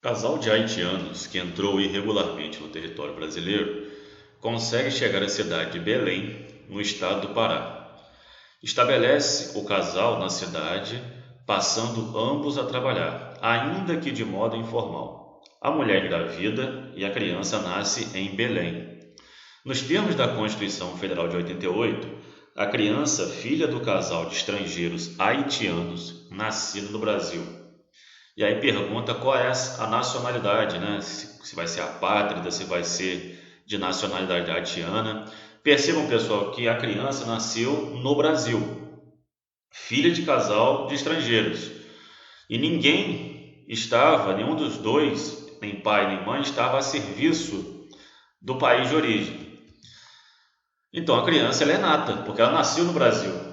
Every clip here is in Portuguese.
Casal de haitianos que entrou irregularmente no território brasileiro consegue chegar à cidade de Belém, no estado do Pará. Estabelece o casal na cidade, passando ambos a trabalhar, ainda que de modo informal. A mulher engravida e a criança nasce em Belém. Nos termos da Constituição Federal de 88, a criança, filha do casal de estrangeiros haitianos, nascido no Brasil. E aí pergunta qual é a nacionalidade, né? Se vai ser apátrida, se vai ser de nacionalidade haitiana. Percebam, pessoal, que a criança nasceu no Brasil, filha de casal de estrangeiros. E nenhum dos dois, nem pai nem mãe, estava a serviço do país de origem. Então a criança ela é nata, porque ela nasceu no Brasil.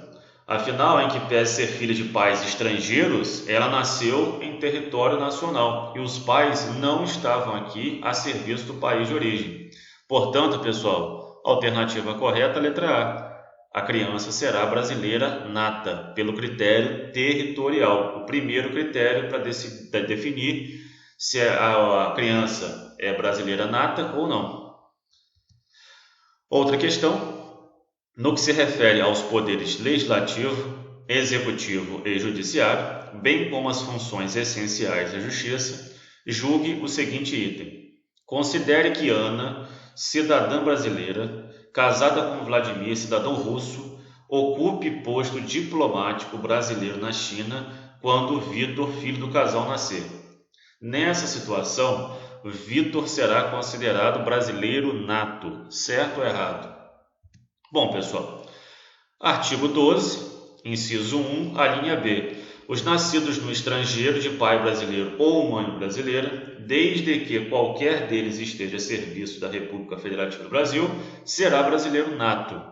Afinal, em que pese ser filha de pais estrangeiros, ela nasceu em território nacional e os pais não estavam aqui a serviço do país de origem. Portanto, pessoal, a alternativa correta é a letra A. A criança será brasileira nata, pelo critério territorial. O primeiro critério para definir se a criança é brasileira nata ou não. Outra questão, no que se refere aos poderes legislativo, executivo e judiciário, bem como as funções essenciais da justiça, julgue o seguinte item. Considere que Ana, cidadã brasileira, casada com Vladimir, cidadão russo, ocupe posto diplomático brasileiro na China quando Vitor, filho do casal, nascer. Nessa situação, Vitor será considerado brasileiro nato, certo ou errado? Bom, pessoal, artigo 12, inciso 1, a linha B. Os nascidos no estrangeiro de pai brasileiro ou mãe brasileira, desde que qualquer deles esteja a serviço da República Federativa do Brasil, será brasileiro nato.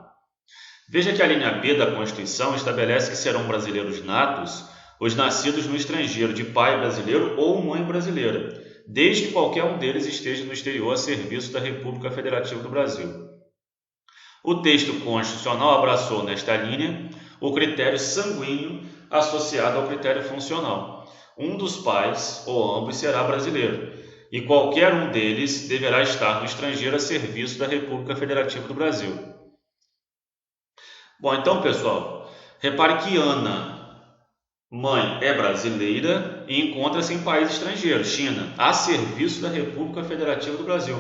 Veja que a linha B da Constituição estabelece que serão brasileiros natos os nascidos no estrangeiro de pai brasileiro ou mãe brasileira, desde que qualquer um deles esteja no exterior a serviço da República Federativa do Brasil. O texto constitucional abraçou nesta linha o critério sanguíneo associado ao critério funcional. Um dos pais ou ambos será brasileiro e qualquer um deles deverá estar no estrangeiro a serviço da República Federativa do Brasil. Bom, então, pessoal, repare que Ana, mãe, é brasileira e encontra-se em país estrangeiro, China, a serviço da República Federativa do Brasil.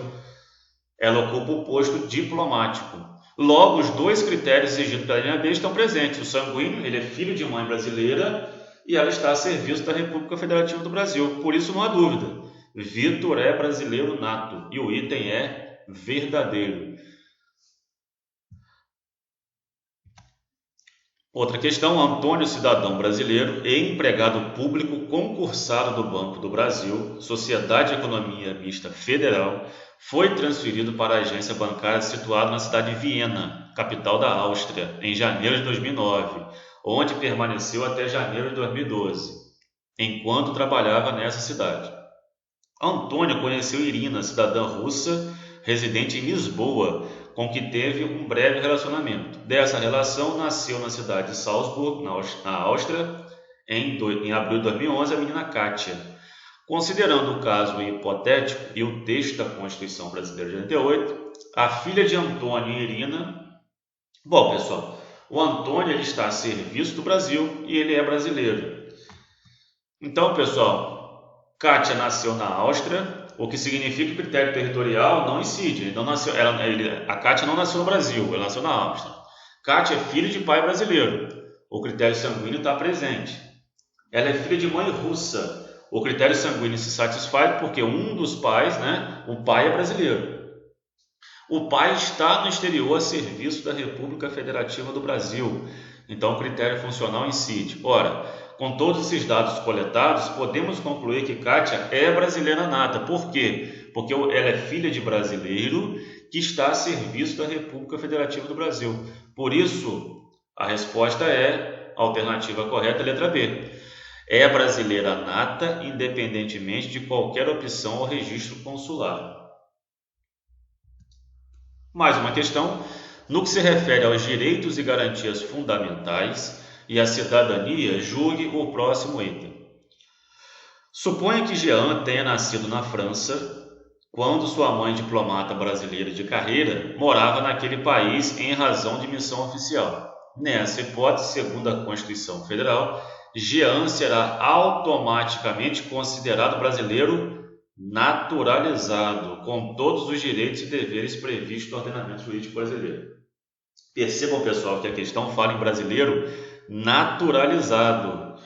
Ela ocupa o posto diplomático. Logo, os dois critérios exigidos pela linha B estão presentes. O sanguíneo, ele é filho de mãe brasileira e ela está a serviço da República Federativa do Brasil. Por isso, não há dúvida. Vitor é brasileiro nato e o item é verdadeiro. Outra questão, Antônio, cidadão brasileiro e empregado público concursado do Banco do Brasil, Sociedade de Economia Mista Federal, foi transferido para a agência bancária situada na cidade de Viena, capital da Áustria, em janeiro de 2009, onde permaneceu até janeiro de 2012, enquanto trabalhava nessa cidade. Antônio conheceu Irina, cidadã russa, residente em Lisboa, com que teve um breve relacionamento. Dessa relação nasceu na cidade de Salzburg, na Áustria, em abril de 2011, a menina Kátia. Considerando o caso hipotético e o texto da Constituição Brasileira de 88, a filha de Antônio e Irina... Bom, pessoal, o Antônio ele está a serviço do Brasil e ele é brasileiro. Então, pessoal, Kátia nasceu na Áustria, o que significa que o critério territorial não incide. A Kátia não nasceu no Brasil, ela nasceu na Áustria. Kátia é filha de pai brasileiro, o critério sanguíneo está presente. Ela é filha de mãe russa, o critério sanguíneo se satisfaz porque um dos pais, o pai é brasileiro. O pai está no exterior a serviço da República Federativa do Brasil, então o critério funcional incide. Ora, com todos esses dados coletados, podemos concluir que Kátia é brasileira nata. Por quê? Porque ela é filha de brasileiro que está a serviço da República Federativa do Brasil. Por isso, a resposta é a alternativa correta, letra B. É brasileira nata, independentemente de qualquer opção ou registro consular. Mais uma questão. No que se refere aos direitos e garantias fundamentais e à cidadania, julgue o próximo item. Suponha que Jean tenha nascido na França quando sua mãe, diplomata brasileira de carreira, morava naquele país em razão de missão oficial. Nessa hipótese, segundo a Constituição Federal, Jean será automaticamente considerado brasileiro naturalizado, com todos os direitos e deveres previstos no ordenamento jurídico brasileiro. Percebam, pessoal, que a questão fala em brasileiro naturalizado.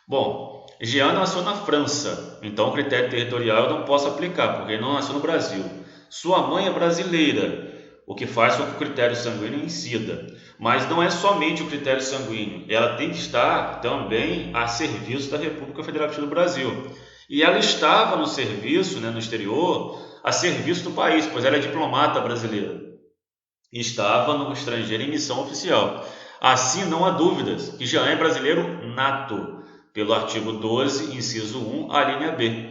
Bom, Jean nasceu na França, então o critério territorial eu não posso aplicar, porque ele não nasceu no Brasil. Sua mãe é brasileira, o que faz com que o critério sanguíneo incida. Mas não é somente o critério sanguíneo, ela tem que estar também a serviço da República Federativa do Brasil. E ela estava no serviço, no exterior, a serviço do país, pois ela é diplomata brasileira. E estava no estrangeiro em missão oficial. Assim, não há dúvidas que Jean é brasileiro nato, pelo artigo 12, inciso 1, a linha B.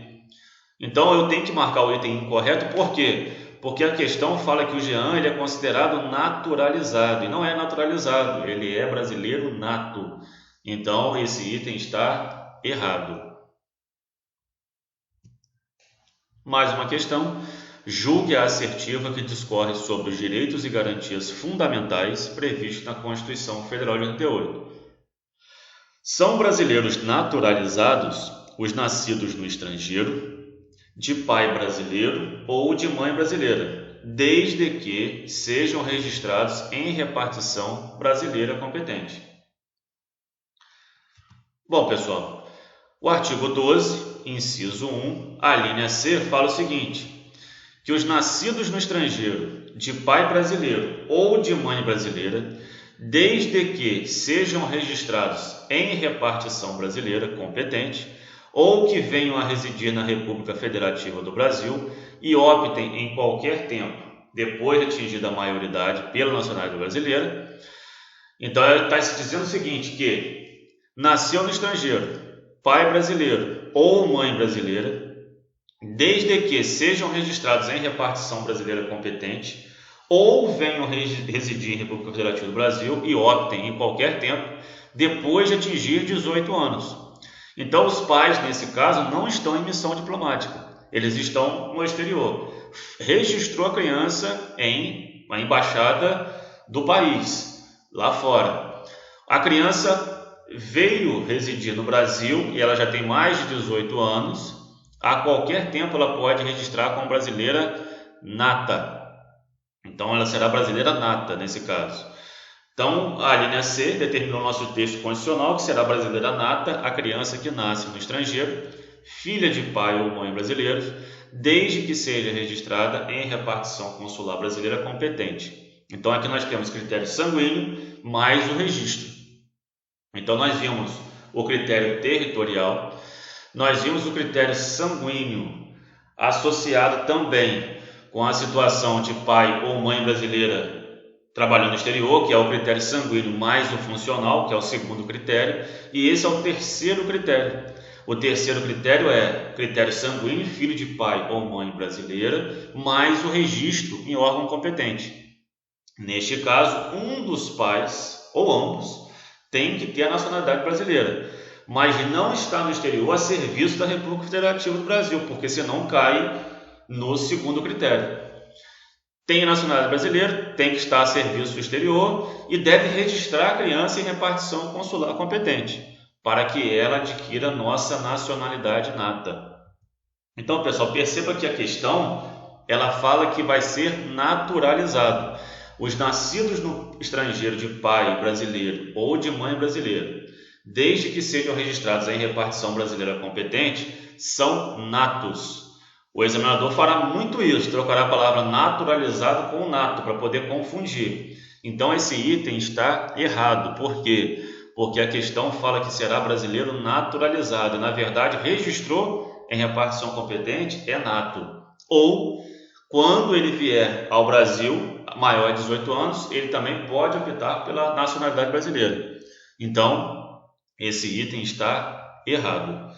Então, eu tenho que marcar o item incorreto, por quê? Porque a questão fala que o Jean ele é considerado naturalizado, e não é naturalizado, ele é brasileiro nato. Então, esse item está errado. Mais uma questão. Julgue a assertiva que discorre sobre os direitos e garantias fundamentais previstos na Constituição Federal de 88. São brasileiros naturalizados os nascidos no estrangeiro, de pai brasileiro ou de mãe brasileira, desde que sejam registrados em repartição brasileira competente. Bom, pessoal, o artigo 12, inciso 1, a linha C, fala o seguinte, que os nascidos no estrangeiro, de pai brasileiro ou de mãe brasileira, desde que sejam registrados em repartição brasileira competente, ou que venham a residir na República Federativa do Brasil e optem em qualquer tempo, depois de atingida a maioridade, pela nacionalidade brasileira. Então, ele está dizendo o seguinte, que nasceu no estrangeiro, pai brasileiro ou mãe brasileira, desde que sejam registrados em repartição brasileira competente, ou venham residir em República Federativa do Brasil e optem em qualquer tempo, depois de atingir 18 anos. Então, os pais, nesse caso, não estão em missão diplomática, eles estão no exterior. Registrou a criança em uma embaixada do país, lá fora. A criança veio residir no Brasil e ela já tem mais de 18 anos, a qualquer tempo ela pode registrar como brasileira nata. Então, ela será brasileira nata, nesse caso. Então, a linha C determinou no nosso texto constitucional que será brasileira nata a criança que nasce no estrangeiro, filha de pai ou mãe brasileiros, desde que seja registrada em repartição consular brasileira competente. Então, aqui nós temos critério sanguíneo mais o registro. Então, nós vimos o critério territorial, nós vimos o critério sanguíneo associado também com a situação de pai ou mãe brasileira trabalhando no exterior, que é o critério sanguíneo mais o funcional, que é o segundo critério, e esse é o terceiro critério. O terceiro critério é critério sanguíneo, filho de pai ou mãe brasileira, mais o registro em órgão competente. Neste caso, um dos pais, ou ambos, tem que ter a nacionalidade brasileira, mas não está no exterior a serviço da República Federativa do Brasil, porque senão cai no segundo critério. Tem a nacionalidade brasileira, tem que estar a serviço do exterior e deve registrar a criança em repartição consular competente, para que ela adquira nossa nacionalidade nata. Então, pessoal, perceba que a questão, ela fala que vai ser naturalizado. Os nascidos no estrangeiro de pai brasileiro ou de mãe brasileira, desde que sejam registrados em repartição brasileira competente, são natos. O examinador fará muito isso, trocará a palavra naturalizado com nato, para poder confundir. Então, esse item está errado. Por quê? Porque a questão fala que será brasileiro naturalizado. Na verdade, registrou em repartição competente, é nato. Ou, quando ele vier ao Brasil, maior de 18 anos, ele também pode optar pela nacionalidade brasileira. Então, esse item está errado.